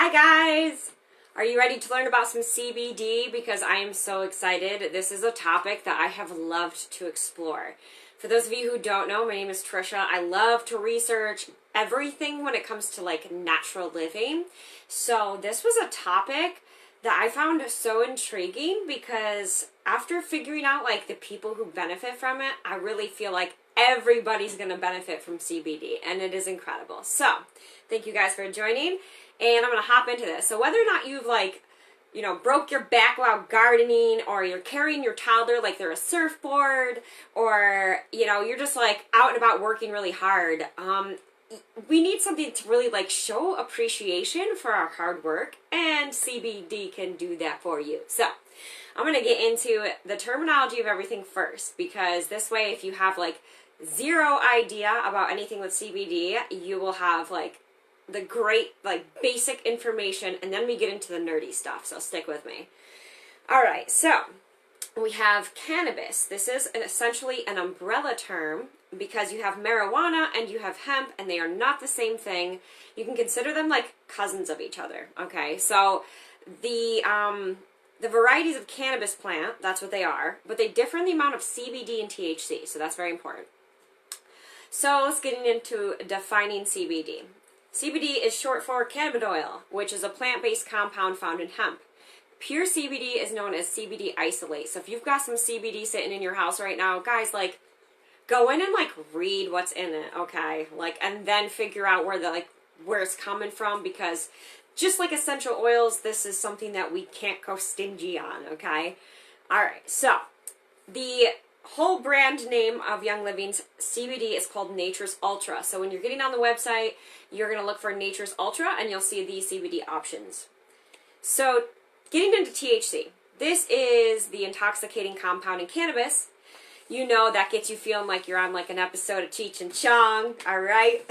Hi guys! Are you ready to learn about some CBD? Because I am so excited. This is a topic that I have loved to explore. For those of you who don't know, my name is Trisha. I love to research everything when it comes to like natural living. So this was a topic that I found so intriguing because after figuring out like the people who benefit from it, I really feel like everybody's going to benefit from CBD, and it is incredible. So thank you guys for joining, and I'm going to hop into this. So whether or not you've broke your back while gardening, or you're carrying your toddler like they're a surfboard, or you're just like out and about working really hard, we need something to really like show appreciation for our hard work, and CBD can do that for you. So I'm going to get into the terminology of everything first, because this way if you have like zero idea about anything with CBD, you will have like the great like basic information, and then we get into the nerdy stuff, so stick with me. Alright, so we have cannabis. This is essentially an umbrella term because you have marijuana and you have hemp, and they are not the same thing. You can consider them like cousins of each other, okay? So the varieties of cannabis plant, that's what they are, but they differ in the amount of CBD and THC, so that's very important. So let's get into defining CBD. CBD is short for cannabidiol, which is a plant-based compound found in hemp. Pure CBD is known as CBD isolate. So if you've got some CBD sitting in your house right now, guys, like, go in and like read what's in it, okay? Like, and then figure out where it's coming from, because just like essential oils, this is something that we can't go stingy on, okay? All right, so the whole brand name of Young Living's CBD is called Nature's Ultra. So when you're getting on the website, you're going to look for Nature's Ultra, and you'll see these CBD options. So getting into THC, this is the intoxicating compound in cannabis. You know, that gets you feeling like you're on like an episode of Cheech and Chong, all right?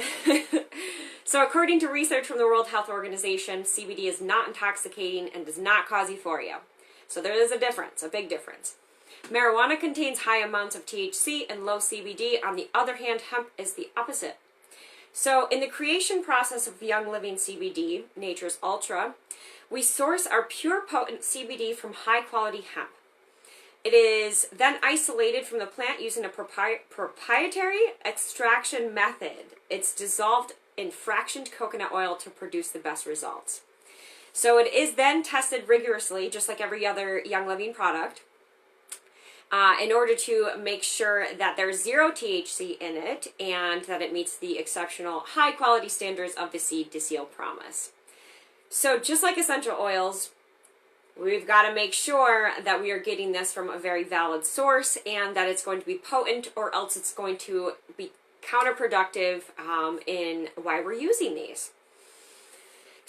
So according to research from the World Health Organization, CBD is not intoxicating and does not cause euphoria. So there is a difference, a big difference. Marijuana contains high amounts of THC and low CBD. On the other hand, hemp is the opposite. So in the creation process of Young Living CBD, Nature's Ultra, we source our pure potent CBD from high quality hemp. It is then isolated from the plant using a proprietary extraction method. It's dissolved in fractioned coconut oil to produce the best results. So it is then tested rigorously, just like every other Young Living product, in order to make sure that there's zero THC in it and that it meets the exceptional high quality standards of the seed to seal promise. So just like essential oils, we've got to make sure that we are getting this from a very valid source, and that it's going to be potent, or else it's going to be counterproductive in why we're using these.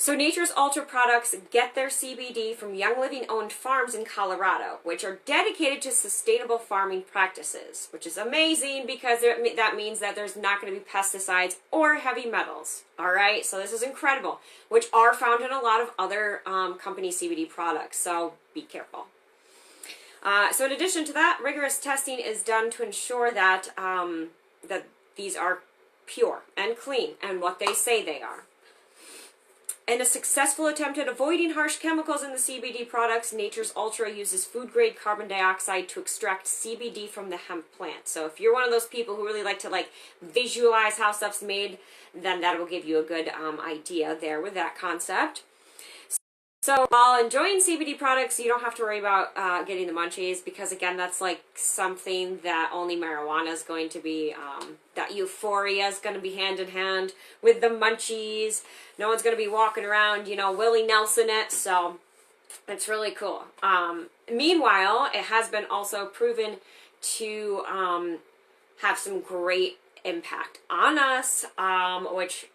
So Nature's Ultra products get their CBD from Young Living owned farms in Colorado, which are dedicated to sustainable farming practices, which is amazing because that means that there's not going to be pesticides or heavy metals. All right, so this is incredible, which are found in a lot of other company CBD products, so be careful. So in addition to that, rigorous testing is done to ensure that, that these are pure and clean and what they say they are. In a successful attempt at avoiding harsh chemicals in the CBD products, Nature's Ultra uses food-grade carbon dioxide to extract CBD from the hemp plant. So if you're one of those people who really like to like visualize how stuff's made, then that will give you a good idea there with that concept. So while enjoying CBD products, you don't have to worry about getting the munchies, because again, that's like something that only marijuana is going to be, that euphoria is going to be hand in hand with the munchies. No one's going to be walking around, Willie Nelson it, so it's really cool. Meanwhile, it has been also proven to have some great impact on us, which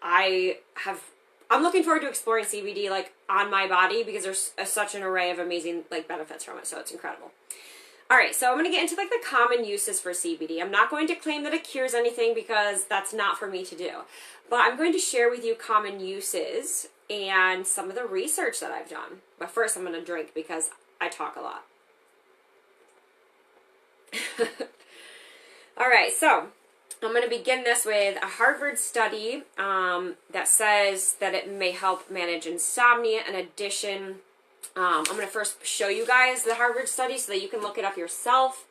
I'm looking forward to exploring CBD like on my body, because there's such an array of amazing like benefits from it, so it's incredible. All right, so I'm going to get into like the common uses for CBD. I'm not going to claim that it cures anything, because that's not for me to do. But I'm going to share with you common uses and some of the research that I've done. But first I'm going to drink because I talk a lot. All right, so I'm going to begin this with a Harvard study that says that it may help manage insomnia. In addition, I'm going to first show you guys the Harvard study so that you can look it up yourself.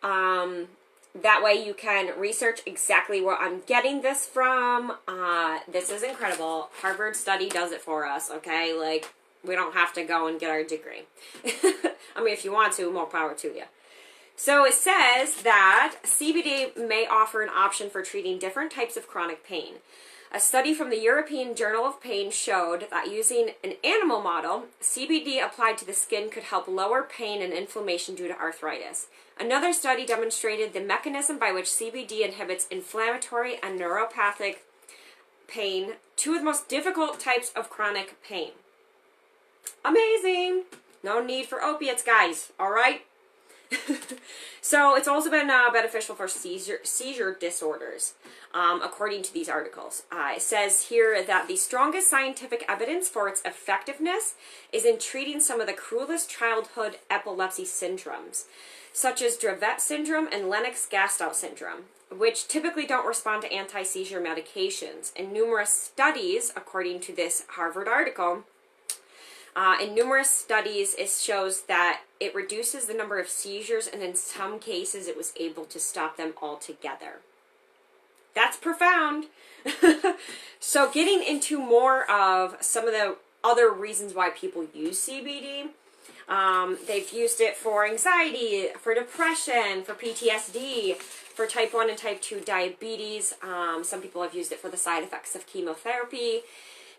That way you can research exactly where I'm getting this from. This is incredible. Harvard study does it for us, okay? Like, we don't have to go and get our degree. I mean, if you want to, more power to you. So it says that CBD may offer an option for treating different types of chronic pain. A study from the European Journal of Pain showed that using an animal model, CBD applied to the skin could help lower pain and inflammation due to arthritis. Another study demonstrated the mechanism by which CBD inhibits inflammatory and neuropathic pain, two of the most difficult types of chronic pain. Amazing! No need for opiates, guys, all right? So it's also been beneficial for seizure disorders, according to these articles. It says here that the strongest scientific evidence for its effectiveness is in treating some of the cruelest childhood epilepsy syndromes, such as Dravet syndrome and Lennox-Gastaut syndrome, which typically don't respond to anti-seizure medications. In numerous studies, according to this Harvard article, it shows that it reduces the number of seizures, and in some cases it was able to stop them altogether. That's profound. So getting into more of some of the other reasons why people use CBD, they've used it for anxiety, for depression, for PTSD, for type 1 and type 2 diabetes. Some people have used it for the side effects of chemotherapy,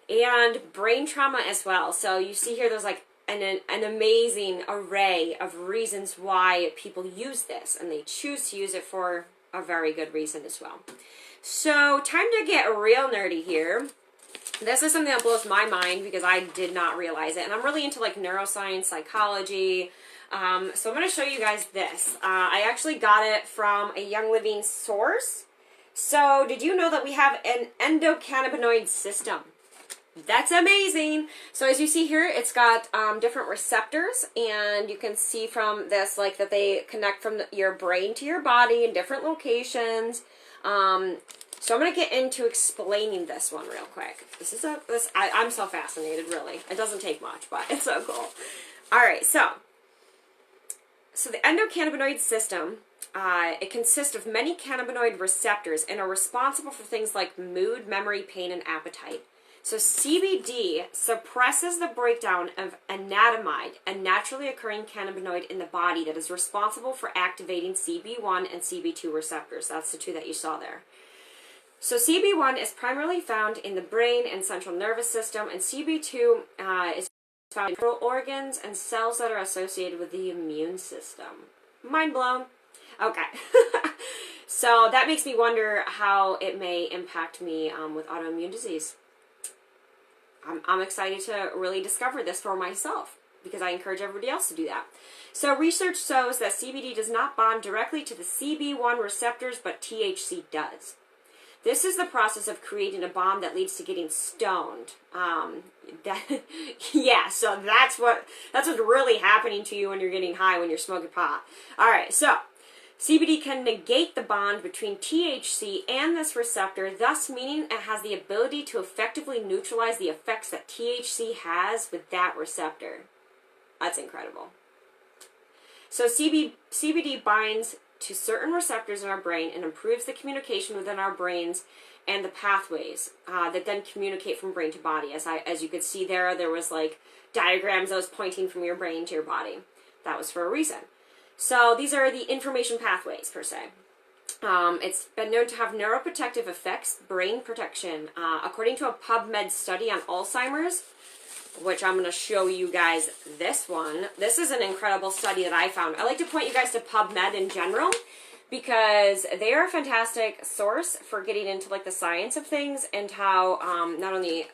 and brain trauma as well. So you see here there's like an amazing array of reasons why people use this, and they choose to use it for a very good reason as well. So time to get real nerdy here. This is something that blows my mind because I did not realize it, and I'm really into like neuroscience, psychology. So I'm going to show you guys this. I actually got it from a Young Living source. So did you know that we have an endocannabinoid system? That's amazing. So as you see here, it's got different receptors, and you can see from this like that they connect from your brain to your body in different locations. So I'm going to get into explaining this one real quick. I'm so fascinated, really. It doesn't take much, but it's so cool. All right, so the endocannabinoid system, it consists of many cannabinoid receptors and are responsible for things like mood, memory, pain, and appetite. So CBD suppresses the breakdown of anandamide, a naturally occurring cannabinoid in the body that is responsible for activating CB1 and CB2 receptors. That's the two that you saw there. So CB1 is primarily found in the brain and central nervous system, and CB2 is found in peripheral organs and cells that are associated with the immune system. Mind blown. Okay. So that makes me wonder how it may impact me with autoimmune disease. I'm excited to really discover this for myself, because I encourage everybody else to do that. So research shows that CBD does not bond directly to the CB1 receptors, but THC does. This is the process of creating a bomb that leads to getting stoned. Yeah, so that's what's really happening to you when you're getting high, when you're smoking pot. All right, so CBD can negate the bond between THC and this receptor, thus meaning it has the ability to effectively neutralize the effects that THC has with that receptor. That's incredible. So CBD binds to certain receptors in our brain and improves the communication within our brains and the pathways that then communicate from brain to body. As you could see there was like diagrams that was pointing from your brain to your body. That was for a reason. So these are the information pathways, per se. It's been known to have neuroprotective effects, brain protection. According to a PubMed study on Alzheimer's, which I'm going to show you guys this one. This is an incredible study that I found. I like to point you guys to PubMed in general, because they are a fantastic source for getting into like the science of things, and how not only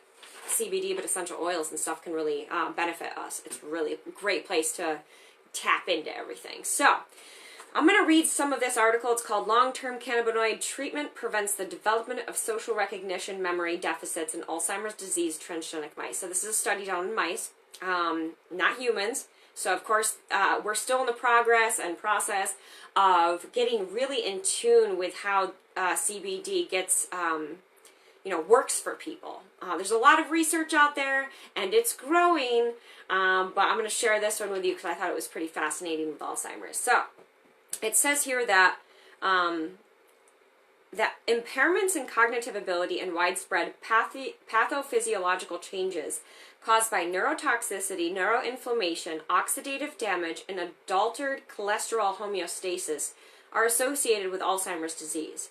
CBD but essential oils and stuff can really benefit us. It's really a great place to tap into everything. So I'm going to read some of this article. It's called Long-Term Cannabinoid Treatment Prevents the Development of Social Recognition Memory Deficits in Alzheimer's Disease Transgenic Mice. So this is a study done in mice, not humans. So of course, we're still in the progress and process of getting really in tune with how CBD gets, works for people. There's a lot of research out there, and it's growing, but I'm going to share this one with you because I thought it was pretty fascinating with Alzheimer's. So, it says here that that impairments in cognitive ability and widespread pathophysiological changes caused by neurotoxicity, neuroinflammation, oxidative damage, and adulterated cholesterol homeostasis are associated with Alzheimer's disease.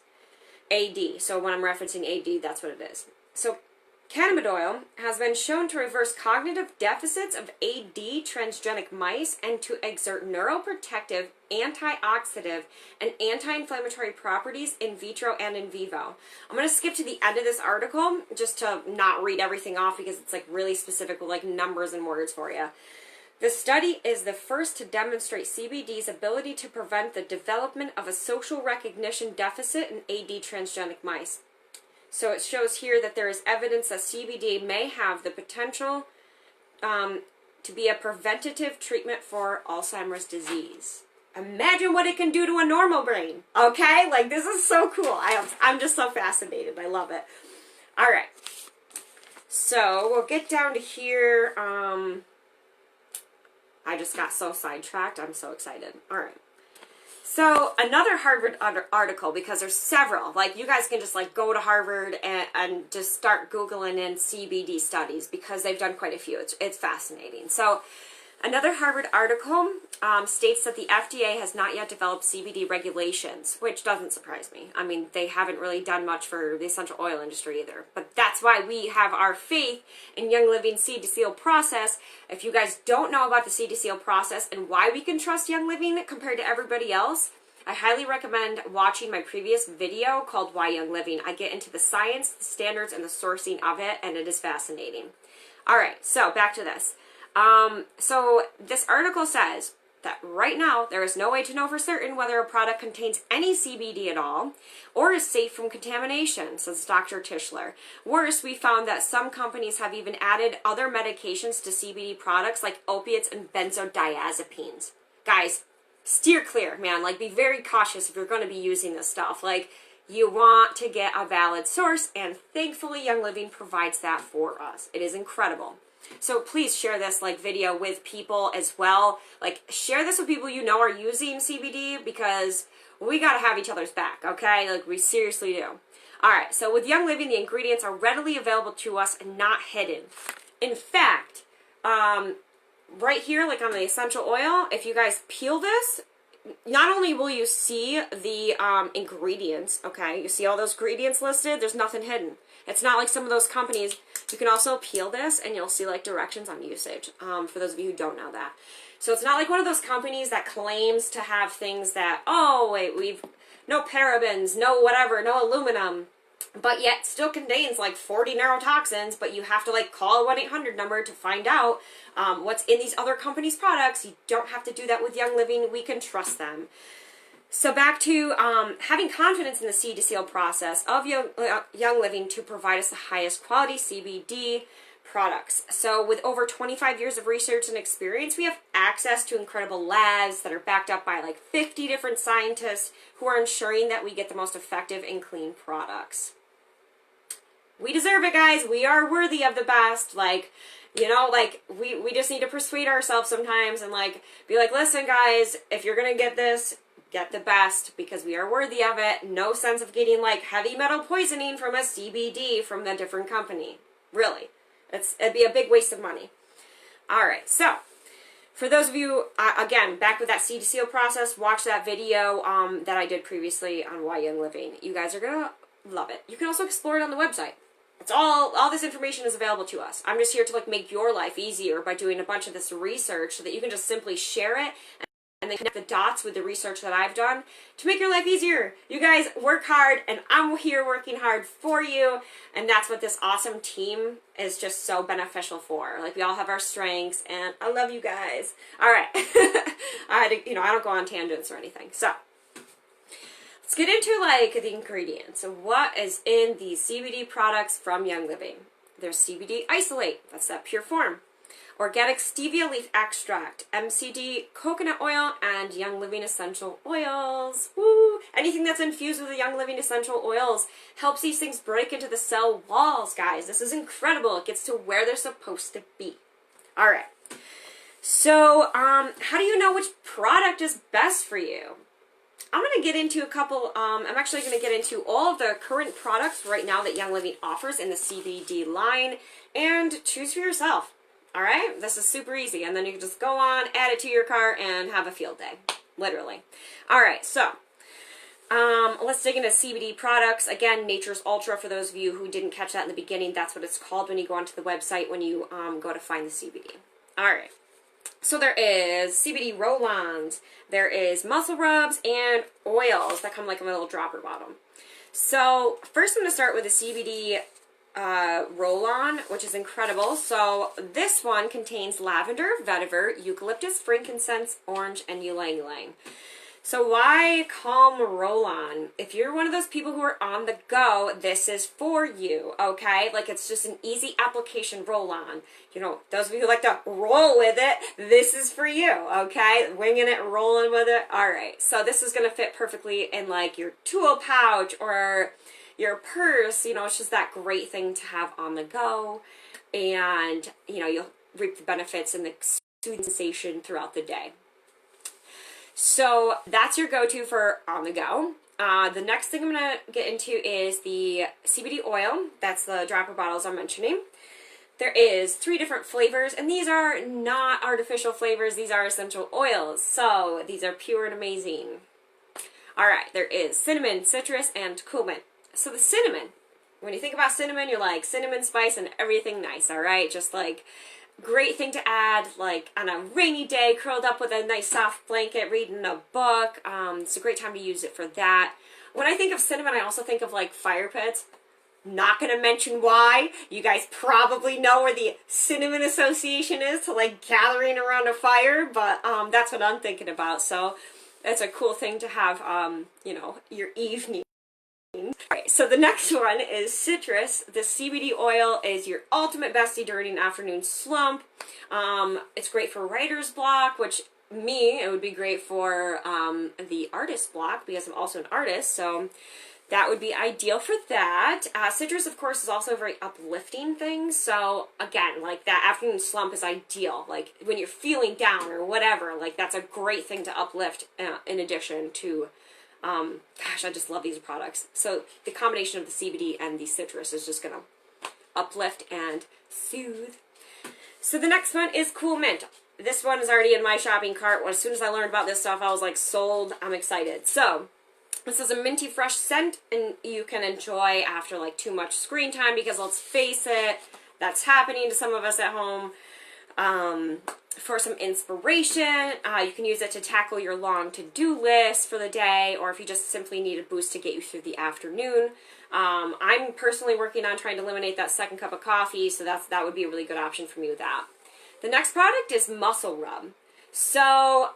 AD. So when I'm referencing AD, that's what it is. So cannabidiol has been shown to reverse cognitive deficits of AD transgenic mice and to exert neuroprotective, antioxidant, and anti-inflammatory properties in vitro and in vivo. I'm going to skip to the end of this article just to not read everything off because it's like really specific with like numbers and words for you. The study is the first to demonstrate CBD's ability to prevent the development of a social recognition deficit in AD transgenic mice. So it shows here that there is evidence that CBD may have the potential to be a preventative treatment for Alzheimer's disease. Imagine what it can do to a normal brain. Okay? Like, this is so cool. I'm just so fascinated. I love it. All right. So we'll get down to here. I just got so sidetracked. I'm so excited. All right. So another Harvard article, because there's several, like you guys can just like go to Harvard and just start Googling in CBD studies because they've done quite a few. It's fascinating. So another Harvard article states that the FDA has not yet developed CBD regulations, which doesn't surprise me. I mean, they haven't really done much for the essential oil industry either. But that's why we have our faith in Young Living seed to seal process. If you guys don't know about the seed to seal process and why we can trust Young Living compared to everybody else, I highly recommend watching my previous video called Why Young Living. I get into the science, the standards, and the sourcing of it, and it is fascinating. All right, so back to this. So this article says that right now there is no way to know for certain whether a product contains any CBD at all or is safe from contamination, says Dr. Tischler. Worse, we found that some companies have even added other medications to CBD products like opiates and benzodiazepines. Guys, steer clear, man. Like, be very cautious if you're going to be using this stuff. Like, you want to get a valid source, and thankfully Young Living provides that for us. It is incredible. So please share this like video with people as well. Like, share this with people you know are using CBD because we got to have each other's back, okay? Like, we seriously do. All right, so with Young Living, the ingredients are readily available to us and not hidden. In fact, right here, like on the essential oil, if you guys peel this, not only will you see the ingredients, okay? You see all those ingredients listed? There's nothing hidden. It's not like some of those companies. You can also peel this and you'll see like directions on usage, for those of you who don't know that. So it's not like one of those companies that claims to have things that, oh, wait, we've no parabens, no whatever, no aluminum, but yet still contains like 40 neurotoxins, but you have to like call a 1-800 number to find out what's in these other companies' products. You don't have to do that with Young Living. We can trust them. So back to having confidence in the seed to seal process of Young Living to provide us the highest quality CBD products. So with over 25 years of research and experience, we have access to incredible labs that are backed up by like 50 different scientists who are ensuring that we get the most effective and clean products. We deserve it, guys. We are worthy of the best. Like, you know, like we just need to persuade ourselves sometimes and like be like, listen, guys, if you're going to get this, get the best because we are worthy of it. No sense of getting like heavy metal poisoning from a CBD from the different company. Really. It'd be a big waste of money. All right. So for those of you, again, back with that seed to seal process, watch that video that I did previously on Why Young Living. You guys are going to love it. You can also explore it on the website. It's all this information is available to us. I'm just here to like make your life easier by doing a bunch of this research so that you can just simply share it and then connect the dots with the research that I've done to make your life easier. You guys work hard, and I'm here working hard for you, and that's what this awesome team is just so beneficial for. Like, we all have our strengths, and I love you guys. All right. I don't go on tangents or anything. So let's get into like the ingredients. So what is in these CBD products from Young Living? There's CBD isolate. That's that pure form. organic stevia leaf extract, MCT coconut oil, and Young Living essential oils. Woo! Anything that's infused with the Young Living essential oils helps these things break into the cell walls, guys. This is incredible. It gets to where they're supposed to be. All right. So, how do you know which product is best for you? I'm going to get into a couple, I'm actually going to get into all of the current products right now that Young Living offers in the CBD line, and choose for yourself. All right? This is super easy, and then you can just go on, add it to your cart, and have a field day, literally. All right, so let's dig into CBD products. Again, Nature's Ultra, for those of you who didn't catch that in the beginning, that's what it's called when you go onto the website, when you go to find the CBD. All right. So there is CBD roll-ons, there is muscle rubs, and oils that come like a little dropper bottle. So first I'm going to start with the CBD roll-on, which is incredible. So this one contains lavender, vetiver, eucalyptus, frankincense, orange, and ylang-ylang. So why calm roll-on? If you're one of those people who are on the go, this is for you, okay? Like, it's just an easy application roll-on. You know, those of you who like to roll with it, this is for you, okay? Winging it, rolling with it. All right, so this is going to fit perfectly in, like, your tool pouch or your purse. You know, it's just that great thing to have on the go. And, you know, you'll reap the benefits and the soothing sensation throughout the day. So that's your go-to for on the go. The next thing I'm going to get into is the CBD oil. That's the dropper bottles I'm mentioning. There is 3 different flavors, and these are not artificial flavors. These are essential oils. So these are pure and amazing. All right, there is cinnamon, citrus, and cumin. So the cinnamon, when you think about cinnamon, you're like cinnamon spice and everything nice, all right? Just like great thing to add, like on a rainy day, curled up with a nice soft blanket, reading a book. It's a great time to use it for that. When I think of cinnamon, I also think of like fire pits. Not going to mention why. You guys probably know where the Cinnamon Association is to like gathering around a fire, but that's what I'm thinking about. So it's a cool thing to have, you know, your evening. Alright, so the next one is citrus. The CBD oil is your ultimate bestie during an afternoon slump. It's great for writer's block, which it would be great for the artist block, because I'm also an artist, so that would be ideal for that. Citrus, of course, is also a very uplifting thing, so again, like that afternoon slump is ideal. Like when you're feeling down or whatever, like that's a great thing to uplift in addition to gosh, I just love these products. So the combination of the CBD and the citrus is just going to uplift and soothe. So the next one is Cool Mint. This one is already in my shopping cart. As soon as I learned about this stuff, I was like, sold. I'm excited. So this is a minty fresh scent, and you can enjoy after like too much screen time, because let's face it, that's happening to some of us at home. For some inspiration, you can use it to tackle your long to-do list for the day, or if you just simply need a boost to get you through the afternoon. I'm personally working on trying to eliminate that second cup of coffee, so that would be a really good option for me with that. The next product is Muscle Rub. So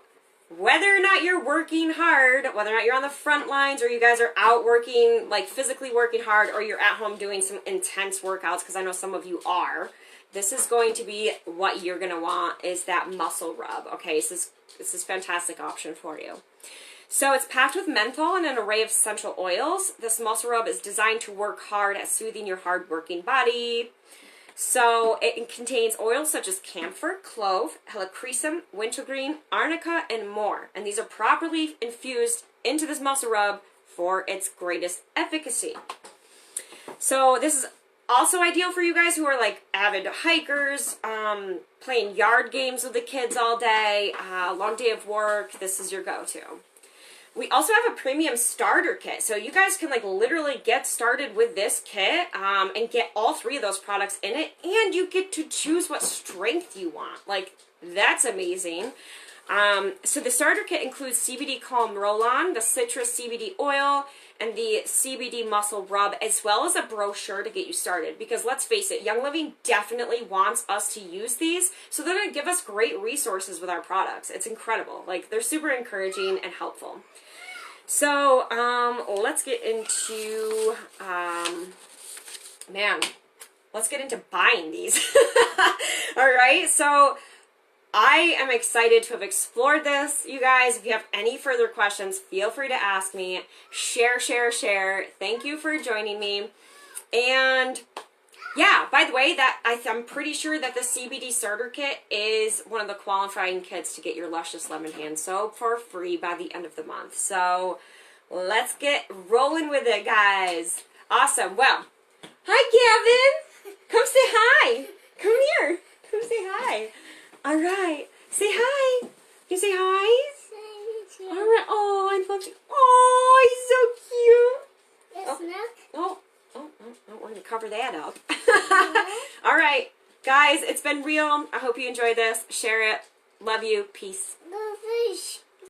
whether or not you're working hard, whether or not you're on the front lines, or you guys are out working, like physically working hard, or you're at home doing some intense workouts, because I know some of you are, this is going to be what you're going to want, is that muscle rub, okay? This is a fantastic option for you. So it's packed with menthol and an array of essential oils. This muscle rub is designed to work hard at soothing your hard-working body. So it contains oils such as camphor, clove, helichrysum, wintergreen, arnica, and more. And these are properly infused into this muscle rub for its greatest efficacy. So this is also ideal for you guys who are like avid hikers, playing yard games with the kids all day, long day of work. This is your go-to. We also have a premium starter kit, so you guys can like literally get started with this kit and get all 3 of those products in it, and you get to choose what strength you want. Like, that's amazing. So the starter kit includes CBD Calm Roll-On, the Citrus CBD Oil, and the CBD Muscle Rub, as well as a brochure to get you started. Because let's face it, Young Living definitely wants us to use these, so they're going to give us great resources with our products. It's incredible. Like, they're super encouraging and helpful. So, let's get into, let's get into buying these. All All right, so I am excited to have explored this, you guys. If you have any further questions, feel free to ask me. Share, share, share. Thank you for joining me. And yeah, by the way, I'm pretty sure that the CBD starter kit is one of the qualifying kits to get your Luscious Lemon Hand soap for free by the end of the month. So let's get rolling with it, guys. Awesome. Well, hi, Gavin. Come say hi. Come here. Come say hi. All right. Say hi. You say hi? All right. Oh, I love you. Oh, he's so cute. Oh, we're going to cover that up. All right. Guys, it's been real. I hope you enjoyed this. Share it. Love you. Peace.